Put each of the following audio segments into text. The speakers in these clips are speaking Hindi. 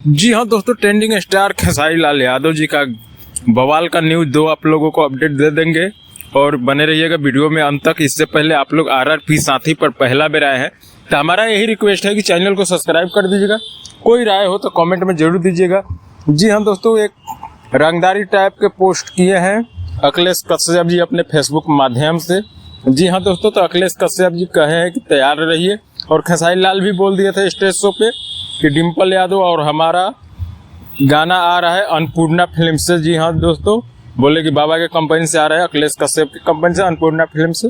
जी हाँ दोस्तों, ट्रेंडिंग स्टार खेसारी लाल यादव जी का बवाल का न्यूज़ 2 आप लोगों को अपडेट दे देंगे और बने रहिएगा वीडियो में अंत तक। इससे पहले आप लोग RRP साथी पर पहला बार आए हैं तो हमारा यही रिक्वेस्ट है कि चैनल को सब्सक्राइब कर दीजिएगा। कोई राय हो तो कमेंट में जरूर दीजिएगा। जी हाँ दोस्तों, एक रंगदारी टाइप के पोस्ट किए हैं अखिलेश कश्यप जी अपने फेसबुक माध्यम से। जी हाँ दोस्तों, तो अखिलेश कश्यप जी कहे हैं कि तैयार रहिए और खेसारी लाल भी बोल दिए थे स्टेज शो पे कि डिम्पल यादव और हमारा गाना आ रहा है अन्नपूर्णा फिल्म से। जी हाँ दोस्तों, बोले कि बाबा के कंपनी से आ रहा है, अखिलेश कश्यप की कंपनी से, अन्नपूर्णा फिल्म से।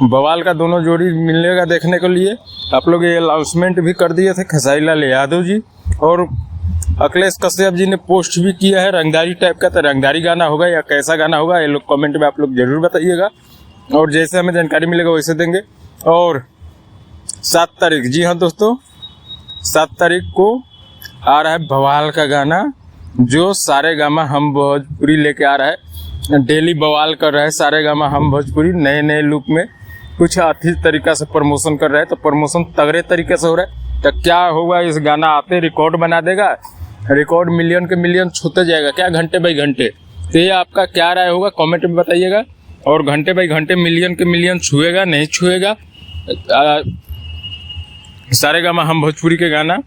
बवाल का दोनों जोड़ी मिलेगा देखने के लिए। आप लोग ये अनाउंसमेंट भी कर दिए थे खेसारी लाल यादव जी, और अखिलेश कश्यप जी ने पोस्ट भी किया है रंगदारी टाइप का। तो रंगदारी गाना होगा या कैसा गाना होगा ये लोग कमेंट में आप लोग जरूर बताइएगा, और जैसे हमें जानकारी मिलेगा वैसे देंगे। और 7 तारीख, जी हाँ दोस्तों, 7 तारीख को आ रहा है बवाल का गाना, जो सारेगामा हम भोजपुरी लेके आ रहा है। डेली बवाल कर रहा है सारेगामा हम भोजपुरी, नए नए लुक में कुछ अच्छी तरीका से प्रमोशन कर रहा है। तो प्रमोशन तगड़े तरीके से हो रहा है। तो क्या होगा, इस गाना आते रिकॉर्ड बना देगा, रिकॉर्ड मिलियन के मिलियन छूते जाएगा क्या घंटे बाई घंटे। तो ये आपका क्या राय होगा कमेंट में बताइएगा। और घंटे बाई घंटे मिलियन के मिलियन छुएगा नहीं छुएगा सारेगामा हम भोजपुरी के गाना,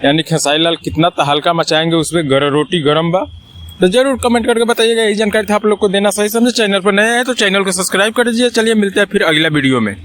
यानी खेसारी लाल कितना तहलका मचाएंगे उसमें रोटी गरम बा। तो जरूर कमेंट करके बताइएगा। यही जानकारी था आप लोग को देना सही समझे। चैनल पर नए हैं तो चैनल को सब्सक्राइब कर दीजिए। चलिए मिलते हैं फिर अगला वीडियो में।